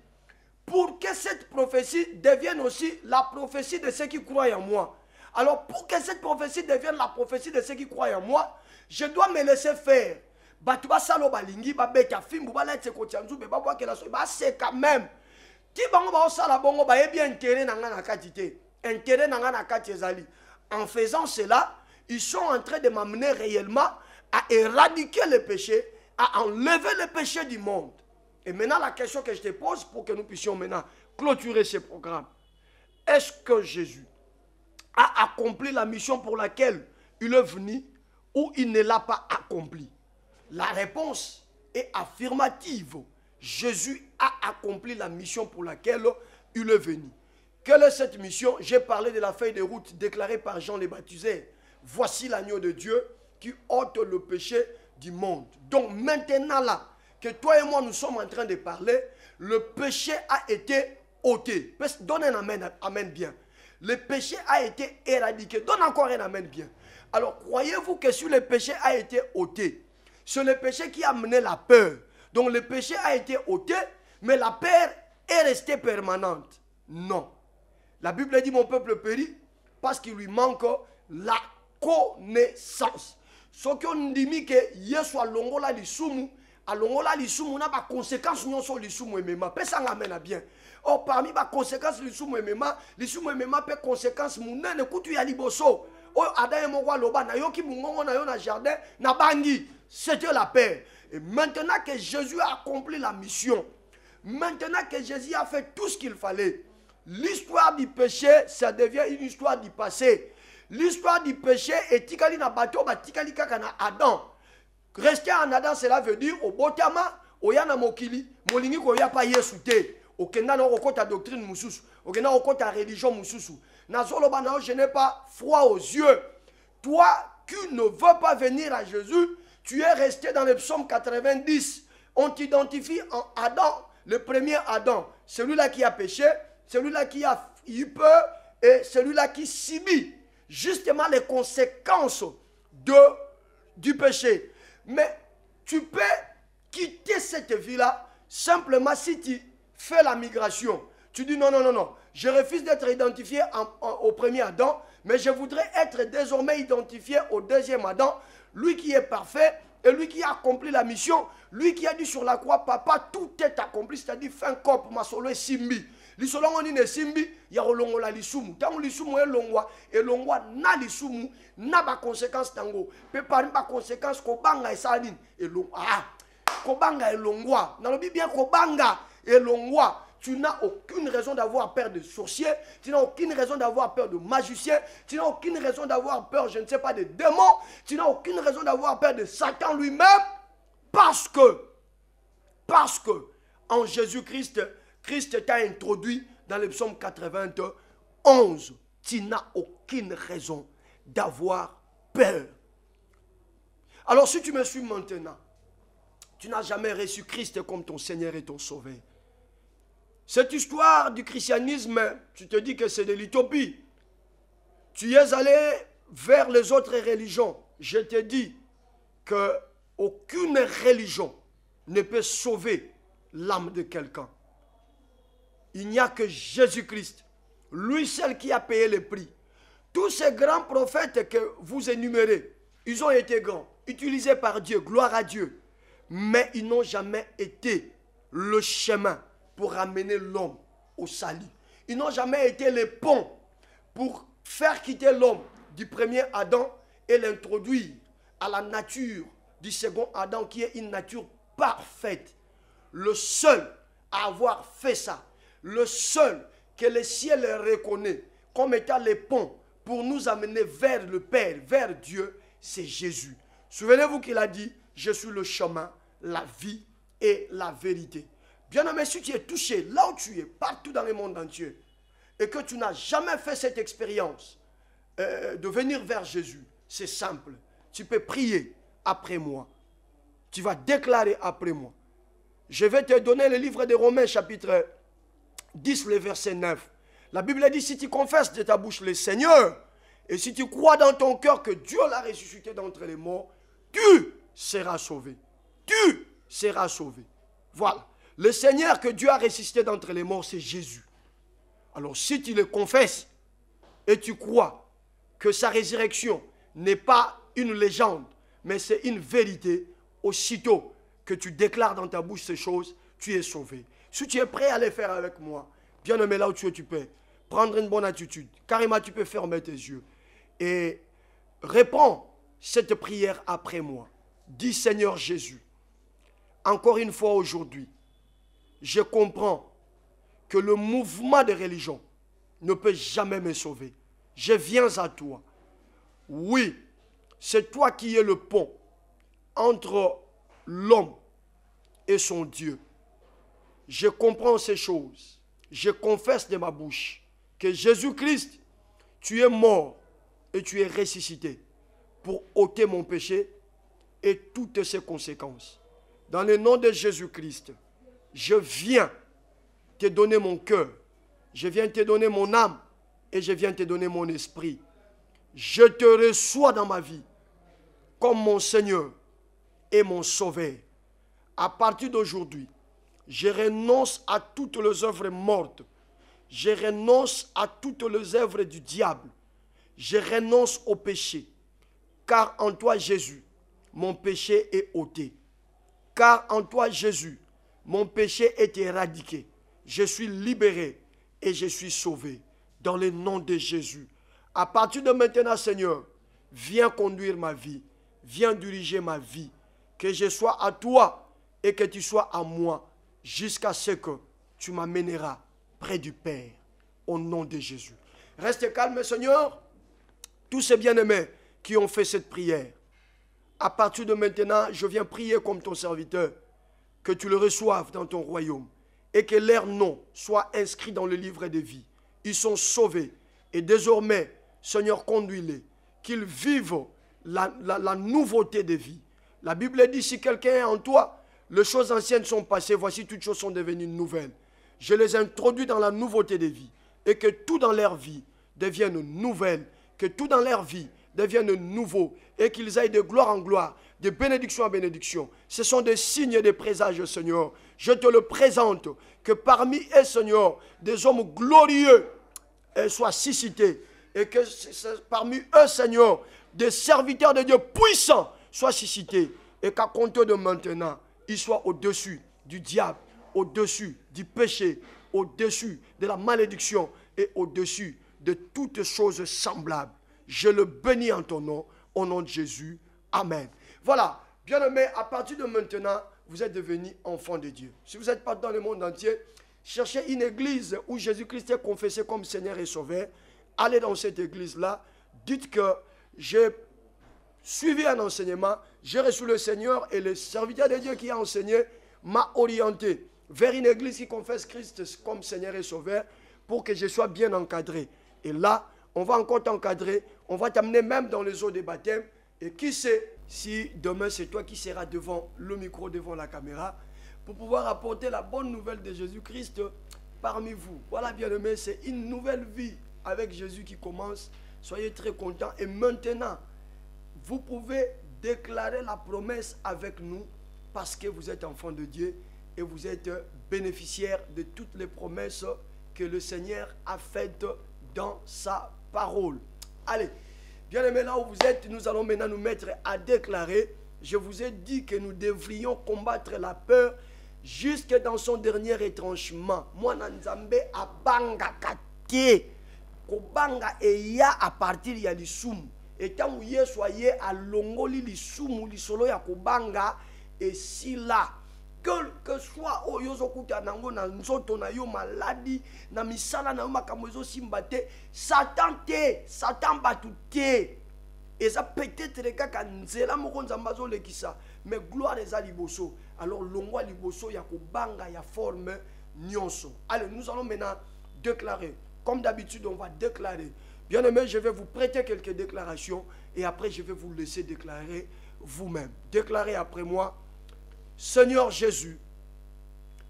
pour que cette prophétie devienne aussi la prophétie de ceux qui croient en moi. Alors, pour que cette prophétie devienne la prophétie de ceux qui croient en moi, je dois me laisser faire. Batuba salo balingi babeka fimbu baletse ko tianzu be babwa ke la so ba c'est quand même. Ti bango ba sala bongo ba yebi intérêt nanga na katité. Intérêt nanga na katezali. En faisant cela, ils sont en train de m'amener réellement à éradiquer le péché, à enlever le péché du monde. Et maintenant, la question que je te pose pour que nous puissions maintenant clôturer ce programme. Est-ce que Jésus a accompli la mission pour laquelle il est venu ou il ne l'a pas accompli? La réponse est affirmative. Jésus a accompli la mission pour laquelle il est venu. Quelle est cette mission? J'ai parlé de la feuille de route déclarée par Jean le Baptiseur. Voici l'agneau de Dieu qui ôte le péché du monde. Donc maintenant là, que toi et moi nous sommes en train de parler, le péché a été ôté. Donne un amen, amen bien. Le péché a été éradiqué. Donne encore un amen bien. Alors croyez-vous que si le péché a été ôté, c'est le péché qui a amené la peur. Donc le péché a été ôté, mais la peur est restée permanente. Non. La Bible dit mon peuple périt parce qu'il lui manque la connaissance. Ce qu'on dit que Yesu alongola lisumu, alongola lisumu na ba conséquence nyonso lisumu emema. Pesa ngamena bien. Or parmi ba conséquence lisumu emema pe conséquence munene kutu ya liboso. O adaye moko loba na yoki mungongo na yo na jardin na bangi. C'était la paix. Et maintenant que Jésus a accompli la mission, maintenant que Jésus a fait tout ce qu'il fallait, l'histoire du péché, ça devient une histoire du passé. L'histoire du péché est tikali na bato, ba tikali kaka na Adam. Rester en Adam, cela veut dire au botama, au yana mokili, molingi ko ya pa Yesu te. Au kenda na okota doctrine mususu, au kenda okota religion mususu. Na zolo ba na je n'ai pas froid aux yeux. Toi qui ne veux pas venir à Jésus, tu es resté dans le psaume 90. On t'identifie en Adam, le premier Adam. Celui-là qui a péché, celui-là qui a eu peur et celui-là qui subit justement les conséquences du péché. Mais tu peux quitter cette vie-là simplement si tu fais la migration. Tu dis non, non, non, non. Je refuse d'être identifié au premier Adam, mais je voudrais être désormais identifié au deuxième Adam. Lui qui est parfait et lui qui a accompli la mission, lui qui a dit sur la croix, papa, tout est accompli, c'est-à-dire fin corps, ma solo est simbi. Lisolo ngoni ne simbi, ya rolongo la lisumu. Tango lisumu e longwa na lisumu, na ba conséquence tango. Pe pari ba conséquence ko banga esalin, ko banga elongwa. Nalobi bien ko banga elongwa. Tu n'as aucune raison d'avoir peur de sorciers, tu n'as aucune raison d'avoir peur de magiciens, tu n'as aucune raison d'avoir peur, je ne sais pas, de démons, tu n'as aucune raison d'avoir peur de Satan lui-même, parce que en Jésus-Christ, Christ t'a introduit dans le psaume 91. Tu n'as aucune raison d'avoir peur. Alors si tu me suis maintenant, tu n'as jamais reçu Christ comme ton Seigneur et ton Sauveur. Cette histoire du christianisme, tu te dis que c'est de l'utopie. Tu es allé vers les autres religions. Je te dis qu'aucune religion ne peut sauver l'âme de quelqu'un. Il n'y a que Jésus-Christ Lui seul qui a payé le prix. Tous ces grands prophètes que vous énumérez, ils ont été grands, utilisés par Dieu, gloire à Dieu. Mais ils n'ont jamais été le chemin pour ramener l'homme au salut. Ils n'ont jamais été les ponts pour faire quitter l'homme du premier Adam et l'introduire à la nature du second Adam qui est une nature parfaite. Le seul à avoir fait ça, le seul que le ciel reconnaît comme étant les ponts pour nous amener vers le Père, vers Dieu, c'est Jésus. Souvenez-vous qu'il a dit, je suis le chemin, la vie et la vérité. Bien-aimé, si tu es touché là où tu es, partout dans le monde entier, et que tu n'as jamais fait cette expérience de venir vers Jésus, c'est simple. Tu peux prier après moi. Tu vas déclarer après moi. Je vais te donner le livre de Romains chapitre 10, le verset 9. La Bible dit, si tu confesses de ta bouche le Seigneur, et si tu crois dans ton cœur que Dieu l'a ressuscité d'entre les morts, tu seras sauvé. Tu seras sauvé. Voilà. Le Seigneur que Dieu a ressuscité d'entre les morts, c'est Jésus. Alors si tu le confesses et tu crois que sa résurrection n'est pas une légende, mais c'est une vérité, aussitôt que tu déclares dans ta bouche ces choses, tu es sauvé. Si tu es prêt à les faire avec moi, bien aimé, là où tu peux prendre une bonne attitude. Carrément, tu peux fermer tes yeux et réponds cette prière après moi. Dis, Seigneur Jésus, encore une fois aujourd'hui, je comprends que le mouvement de religion ne peut jamais me sauver. Je viens à toi. Oui, c'est toi qui es le pont entre l'homme et son Dieu. Je comprends ces choses. Je confesse de ma bouche que Jésus-Christ, tu es mort et tu es ressuscité pour ôter mon péché et toutes ses conséquences. Dans le nom de Jésus-Christ, je viens te donner mon cœur, je viens te donner mon âme et je viens te donner mon esprit. Je te reçois dans ma vie comme mon Seigneur et mon Sauveur. À partir d'aujourd'hui, je renonce à toutes les œuvres mortes. Je renonce à toutes les œuvres du diable. Je renonce au péché. Car en toi, Jésus, mon péché est ôté. Car en toi, Jésus, mon péché est éradiqué. Je suis libéré et je suis sauvé. Dans le nom de Jésus. À partir de maintenant, Seigneur, viens conduire ma vie. Viens diriger ma vie. Que je sois à toi et que tu sois à moi. Jusqu'à ce que tu m'amèneras près du Père. Au nom de Jésus. Reste calme, Seigneur. Tous ces bien-aimés qui ont fait cette prière. À partir de maintenant, je viens prier comme ton serviteur. Que tu le reçoives dans ton royaume. Et que leur nom soit inscrit dans le livre de vie. Ils sont sauvés. Et désormais, Seigneur, conduis-les. Qu'ils vivent la nouveauté de vie. La Bible dit, si quelqu'un est en toi, les choses anciennes sont passées, voici toutes choses sont devenues nouvelles. Je les introduis dans la nouveauté de vie. Et que tout dans leur vie devienne nouvelle. Que tout dans leur vie devienne nouveau. Et qu'ils aillent de gloire en gloire, de bénédiction en bénédiction. Ce sont des signes et des présages, Seigneur. Je te le présente. Que parmi eux, Seigneur, des hommes glorieux soient suscités. Et que parmi eux, Seigneur, des serviteurs de Dieu puissants soient suscités. Et qu'à compter de maintenant, ils soient au-dessus du diable, au-dessus du péché, au-dessus de la malédiction et au-dessus de toutes choses semblables. Je le bénis en ton nom, au nom de Jésus. Amen. Voilà, bien-aimés, à partir de maintenant, vous êtes devenus enfants de Dieu. Si vous n'êtes pas dans le monde entier, cherchez une église où Jésus-Christ est confessé comme Seigneur et Sauveur. Allez dans cette église-là, dites que j'ai suivi un enseignement, j'ai reçu le Seigneur et le serviteur de Dieu qui a enseigné m'a orienté vers une église qui confesse Christ comme Seigneur et Sauveur pour que je sois bien encadré. Et là, on va encore t'encadrer, on va t'amener même dans les eaux des baptêmes. Et qui sait si demain c'est toi qui seras devant le micro, devant la caméra, pour pouvoir apporter la bonne nouvelle de Jésus-Christ parmi vous. Voilà, bien-aimés, c'est une nouvelle vie avec Jésus qui commence. Soyez très contents. Et maintenant, vous pouvez déclarer la promesse avec nous parce que vous êtes enfants de Dieu et vous êtes bénéficiaires de toutes les promesses que le Seigneur a faites dans sa parole. Allez, bien aimés, là où vous êtes, nous allons maintenant nous mettre à déclarer. Je vous ai dit que nous devrions combattre la peur jusque dans son dernier retranchement. Moi, Nzambe abanga kate, kobanga eya à partir ya lisumu. Et tant où ye soyez à longoli lisumu lisolo ya kobanga et si là quel que soit oyozokuta nango na nzoto na yo maladie na misala na yo makambo ezosimba te, Satan batu te. Et ça peut-être kaka nzela moko nzamba zolekisa, mais gloire eza liboso. Alors longwa liboso ya kobanga ya forme nyonso. Allez, nous allons maintenant déclarer. Comme d'habitude, on va déclarer. Bien aimé, je vais vous prêter quelques déclarations et après je vais vous laisser déclarer vous-même. Déclarez après moi. Seigneur Jésus,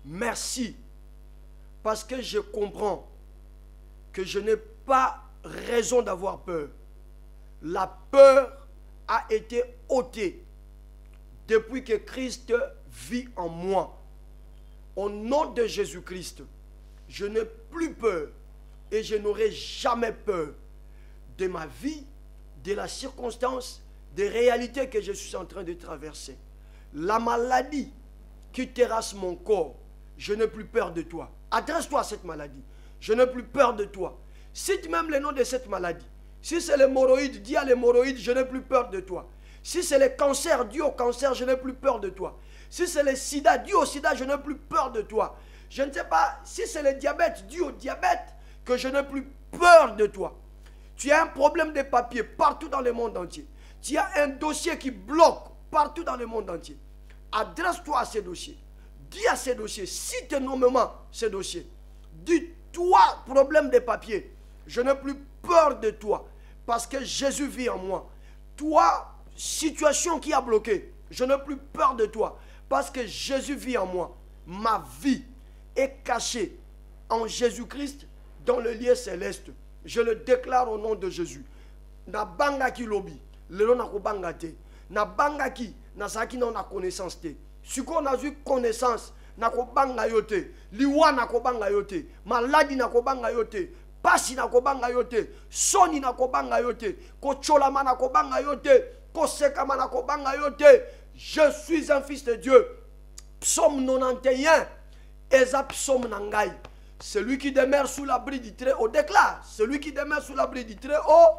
merci parce que je comprends que je n'ai pas raison d'avoir peur. La peur a été ôtée depuis que Christ vit en moi. Au nom de Jésus-Christ, je n'ai plus peur et je n'aurai jamais peur de ma vie, de la circonstance, des réalités que je suis en train de traverser. La maladie qui terrasse mon corps, je n'ai plus peur de toi. Adresse-toi à cette maladie. Je n'ai plus peur de toi. Cite même le nom de cette maladie. Si c'est l'hémorroïde, dis à l'hémorroïde, je n'ai plus peur de toi. Si c'est le cancer, dis au cancer, je n'ai plus peur de toi. Si c'est le sida, dis au sida, je n'ai plus peur de toi. Je ne sais pas, si c'est le diabète, dis au diabète que je n'ai plus peur de toi. Tu as un problème de papier partout dans le monde entier. Tu as un dossier qui bloque partout dans le monde entier. Adresse-toi à ces dossiers. Dis à ces dossiers, cite nommément ces dossiers. Dis-toi, problème de papier, je n'ai plus peur de toi parce que Jésus vit en moi. Toi, situation qui a bloqué, je n'ai plus peur de toi parce que Jésus vit en moi. Ma vie est cachée en Jésus-Christ dans le lieu céleste. Je le déclare au nom de Jésus. Na banga ki lobi, lelo na ko banga te. Na banga ki, na saki na connaissance te. Si on a eu connaissance, na ko banga yote. Liwa na ko banga yote. Maladi na ko banga yote. Pasi na ko banga yote. Soni na ko banga yote. Ko cholama na ko banga yote. Ko sekama na ko banga yote. Je suis un fils de Dieu. Psaume 91. Eza psaume nangai. Celui qui demeure sous l'abri du Très-Haut déclare. Celui qui demeure sous l'abri du Très-Haut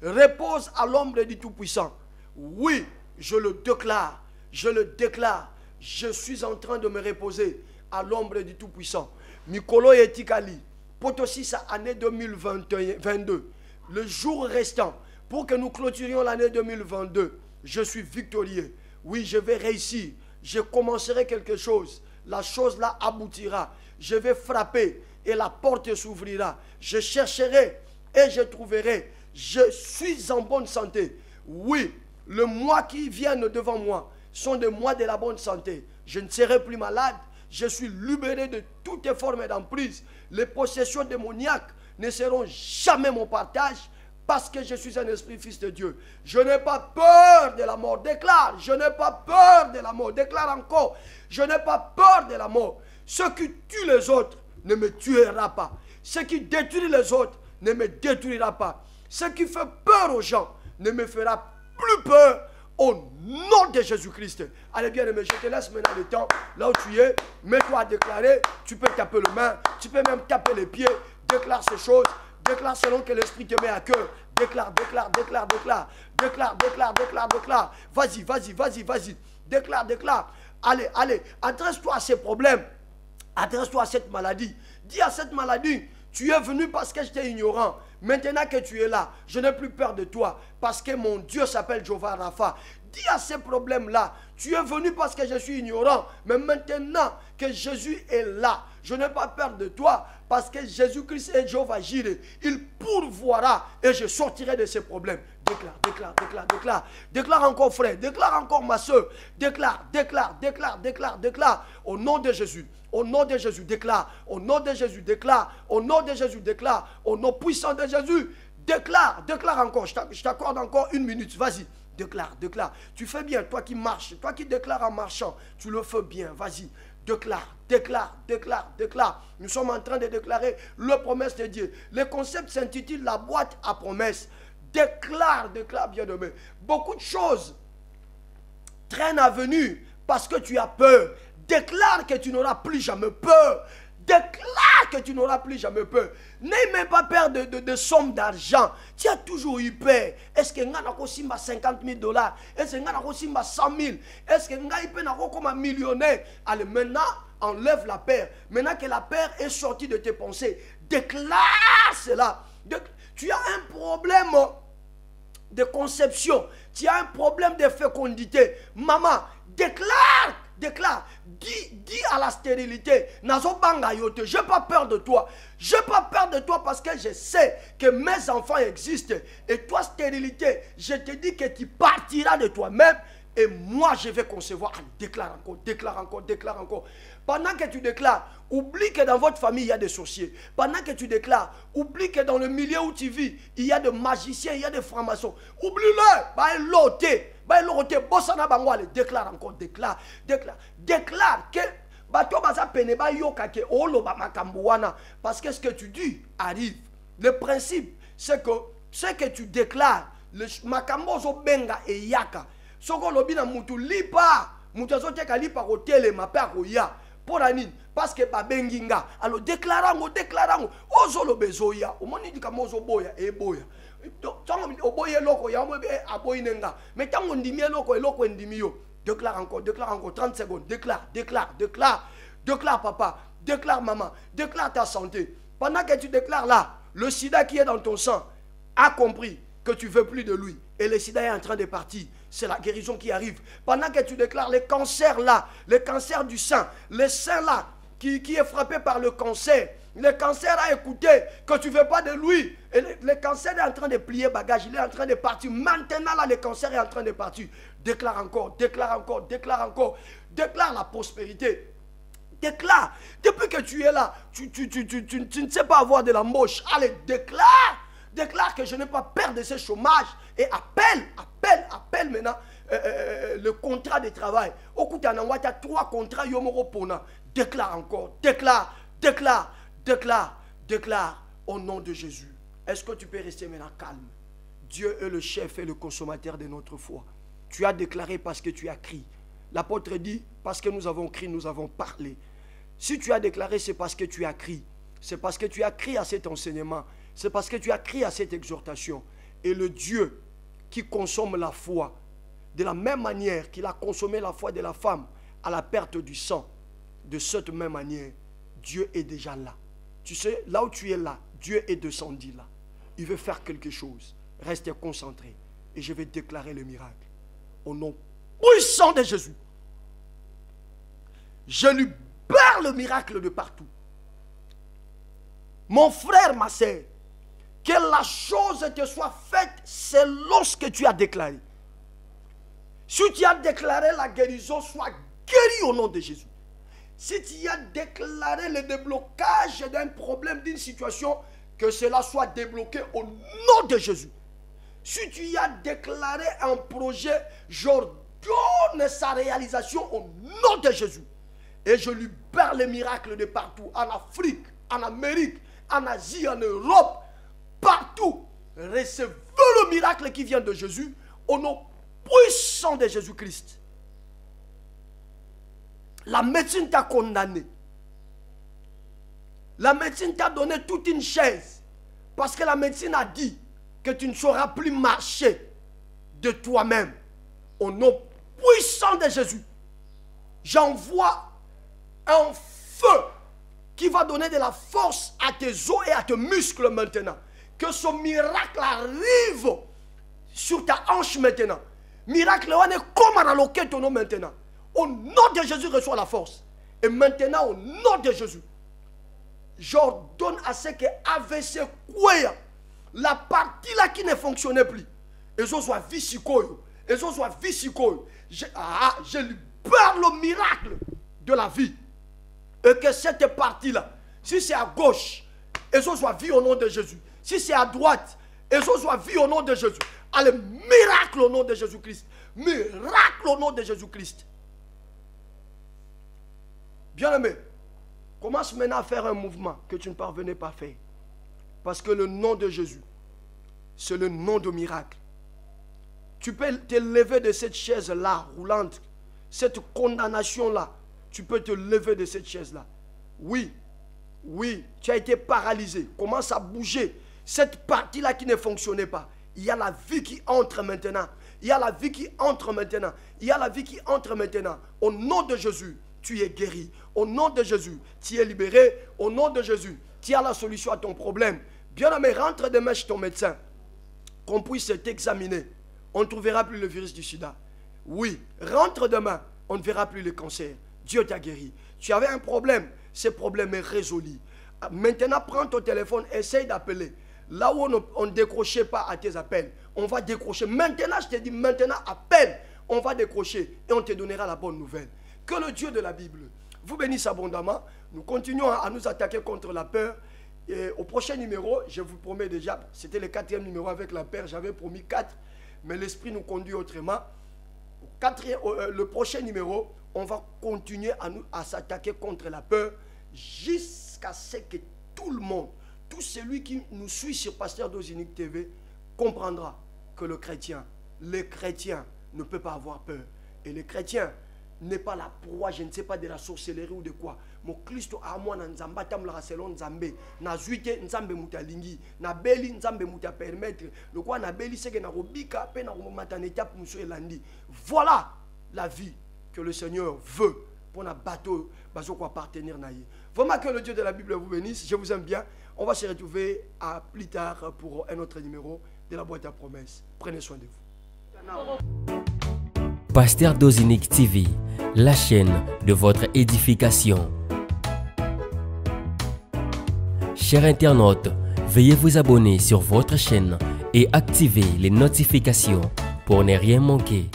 repose à l'ombre du Tout-Puissant. Oui, je le déclare. Je le déclare. Je suis en train de me reposer à l'ombre du Tout-Puissant. Mikolo Etikali, Potosisa, année 2022. Le jour restant, pour que nous clôturions l'année 2022, je suis victorieux. Oui, je vais réussir. Je commencerai quelque chose. La chose là aboutira. Je vais frapper et la porte s'ouvrira. Je chercherai et je trouverai. Je suis en bonne santé. Oui, le mois qui vient devant moi sont des mois de la bonne santé. Je ne serai plus malade. Je suis libéré de toutes les formes d'emprise. Les possessions démoniaques ne seront jamais mon partage parce que je suis un esprit fils de Dieu. Je n'ai pas peur de la mort. Déclare, je n'ai pas peur de la mort. Déclare encore, je n'ai pas peur de la mort. Ce qui tue les autres ne me tuera pas. Ce qui détruit les autres ne me détruira pas. Ce qui fait peur aux gens ne me fera plus peur au nom de Jésus-Christ. Allez bien aimé, je te laisse maintenant le temps. Là où tu es, mets-toi à déclarer. Tu peux taper les mains, tu peux même taper les pieds. Déclare ces choses. Déclare selon que l'Esprit te met à cœur. Déclare, déclare, déclare, déclare. Déclare, déclare, déclare, déclare. Vas-y, vas-y, vas-y, vas-y. Déclare, déclare. Allez, allez, adresse-toi à ces problèmes. Adresse-toi à cette maladie. Dis à cette maladie, tu es venu parce que j'étais ignorant. Maintenant que tu es là, je n'ai plus peur de toi parce que mon Dieu s'appelle Jehovah Rapha. Dis à ces problèmes-là, tu es venu parce que je suis ignorant. Mais maintenant que Jésus est là, je n'ai pas peur de toi parce que Jésus-Christ est Jehovah Jireh. Il pourvoira et je sortirai de ces problèmes. Déclare, déclare, déclare, déclare. Déclare encore frère, déclare encore ma soeur. Déclare, déclare, déclare, déclare, déclare. Au nom de Jésus. Au nom de Jésus, déclare. Au nom de Jésus, déclare. Au nom de Jésus, déclare. Au nom puissant de Jésus, déclare. Déclare encore. Je t'accorde encore 1 minute. Vas-y. Déclare, déclare. Tu fais bien, toi qui marches, toi qui déclares en marchant, tu le fais bien. Vas-y. Déclare, déclare, déclare, déclare. Nous sommes en train de déclarer les promesses de Dieu. Le concept s'intitule la boîte à promesses. Déclare, déclare, bien-aimé. Beaucoup de choses traînent à venir parce que tu as peur. Déclare que tu n'auras plus jamais peur. Déclare que tu n'auras plus jamais peur. N'aie même pas peur de sommes d'argent. Tu as toujours eu peur. Est-ce que tu as 50 000 $? Est-ce que tu as 100 000? Est-ce que tu as comme un millionnaire? Allez, maintenant, enlève la peur. Maintenant que la peur est sortie de tes pensées, déclare cela. Tu as un problème de conception. Tu as un problème de fécondité. Maman, déclare. Déclare, dis à la stérilité, je n'ai pas peur de toi. Je n'ai pas peur de toi parce que je sais que mes enfants existent. Et toi, stérilité, je te dis que tu partiras de toi-même. Et moi, je vais concevoir. Allez, déclare encore, déclare encore, déclare encore. Pendant que tu déclares, oublie que dans votre famille, il y a des sorciers. Pendant que tu déclares, oublie que dans le milieu où tu vis, il y a des magiciens, il y a des francs-maçons. Oublie-le. Déclare encore, déclare, déclare. Déclare que parce que ce que tu dis arrive. Le principe, c'est que ce que tu déclares, le makambo zo benga e yaka. Soko lobina mutu lipa, mutu azoteka lipa ko telema pe akoya. Parce que babenginga. Alors déclarango, déclarango. Ozo lo bezoya. Omoni dika mozo boya e boya. Oboye loko ya mo aboyi nenga. Mais tango ndimi loko eloko ndimi yo. Déclare encore 30 secondes. Déclare, déclare, déclare. Déclare papa, déclare maman, déclare ta santé. Pendant que tu déclares là, le sida qui est dans ton sang a compris que tu ne veux plus de lui. Et le sida est en train de partir. C'est la guérison qui arrive. Pendant que tu déclares les cancers là, le cancer du sein, le sein là, qui est frappé par le cancer. Le cancer a écouté que tu ne veux pas de lui. Et le cancer est en train de plier bagage. Il est en train de partir. Maintenant là, le cancer est en train de partir. Déclare encore, déclare encore, déclare encore. Déclare la prospérité. Déclare. Depuis que tu es là, tu ne sais pas avoir de la moche. Allez, déclare. Déclare que je n'ai pas peur de ce chômage. Et appelle maintenant le contrat de travail. Au coup, tu as 3 contrats. Déclare encore. Déclare, déclare, déclare, déclare au nom de Jésus. Est-ce que tu peux rester maintenant calme? Dieu est le chef et le consommateur de notre foi. Tu as déclaré parce que tu as crié. L'apôtre dit, parce que nous avons crié, nous avons parlé. Si tu as déclaré, c'est parce que tu as crié. C'est parce que tu as crié à cet enseignement. C'est parce que tu as crié à cette exhortation. Et le Dieu qui consomme la foi, de la même manière qu'il a consommé la foi de la femme à la perte du sang, de cette même manière, Dieu est déjà là. Tu sais, là où tu es là, Dieu est descendu là. Il veut faire quelque chose. Reste concentré. Et je vais déclarer le miracle. Au nom puissant de Jésus. Je lui barre le miracle de partout. Mon frère, ma soeur, que la chose te soit faite selon ce que tu as déclaré. Si tu as déclaré la guérison, sois guéri au nom de Jésus. Si tu as déclaré le déblocage d'un problème, d'une situation, que cela soit débloqué au nom de Jésus. Si tu as déclaré un projet, j'ordonne sa réalisation au nom de Jésus. Et je lui barre les miracles de partout, en Afrique, en Amérique, en Asie, en Europe, partout. Recevez le miracle qui vient de Jésus au nom puissant de Jésus-Christ. La médecine t'a condamné. La médecine t'a donné toute une chaise. Parce que la médecine a dit que tu ne sauras plus marcher de toi-même. Au nom puissant de Jésus, j'envoie un feu qui va donner de la force à tes os et à tes muscles maintenant. Que ce miracle arrive sur ta hanche maintenant. Miracle, on est comme à l'aloquer ton nom maintenant. Au nom de Jésus, reçois la force. Et maintenant, au nom de Jésus, j'ordonne à ce que AVC Kouya, la partie là qui ne fonctionnait plus, et je sois visikoyo, et je sois visikoyo, je lui parle le miracle de la vie. Et que cette partie-là, si c'est à gauche, et je sois vie au nom de Jésus. Si c'est à droite, et je sois vie au nom de Jésus. Allez, miracle au nom de Jésus-Christ. Miracle au nom de Jésus-Christ. Bien-aimé, commence maintenant à faire un mouvement que tu ne parvenais pas à faire. Parce que le nom de Jésus, c'est le nom de miracle. Tu peux te lever de cette chaise-là, roulante, cette condamnation-là. Tu peux te lever de cette chaise-là. Oui, oui, tu as été paralysé. Commence à bouger. Cette partie-là qui ne fonctionnait pas. Il y a la vie qui entre maintenant. Il y a la vie qui entre maintenant. Il y a la vie qui entre maintenant. Au nom de Jésus, tu es guéri. Au nom de Jésus, tu es libéré. Au nom de Jésus, tu as la solution à ton problème. Bien-aimé, rentre demain chez ton médecin. Qu'on puisse t'examiner. On ne trouvera plus le virus du sida. Oui, rentre demain. On ne verra plus le cancer. Dieu t'a guéri. Tu avais un problème. Ce problème est résolu. Maintenant, prends ton téléphone. Essaye d'appeler. Là où on ne décrochait pas à tes appels, on va décrocher. Maintenant, je te dis, maintenant, appelle. On va décrocher et on te donnera la bonne nouvelle. Que le Dieu de la Bible vous bénisse abondamment. Nous continuons à nous attaquer contre la peur. Et au prochain numéro, je vous promets déjà, c'était le 4e numéro avec la peur. J'avais promis 4, mais l'esprit nous conduit autrement. Le prochain numéro, on va continuer à s'attaquer contre la peur jusqu'à ce que tout le monde, tout celui qui nous suit sur Pasteur Dose Unique TV comprendra que le chrétien ne peut pas avoir peur. Et le chrétien n'est pas la proie, je ne sais pas, de la sorcellerie ou de quoi. Mon Christ a moi na nzamba tamla selon nzambe na zuite nzambe mutalingi na beli nzambe muta permettre le quoi na beli c'est que na robika pe na matane étape monsieur elandi. Voilà la vie que le Seigneur veut pour na bateau bazo quoi appartenir na ye. Vraiment que le Dieu de la Bible vous bénisse. Je vous aime bien. On va se retrouver à plus tard pour un autre numéro de la boîte à promesses. Prenez soin de vous. Pasteur Dose Unique TV, la chaîne de votre édification. Chers internautes, veuillez vous abonner sur votre chaîne et activer les notifications pour ne rien manquer.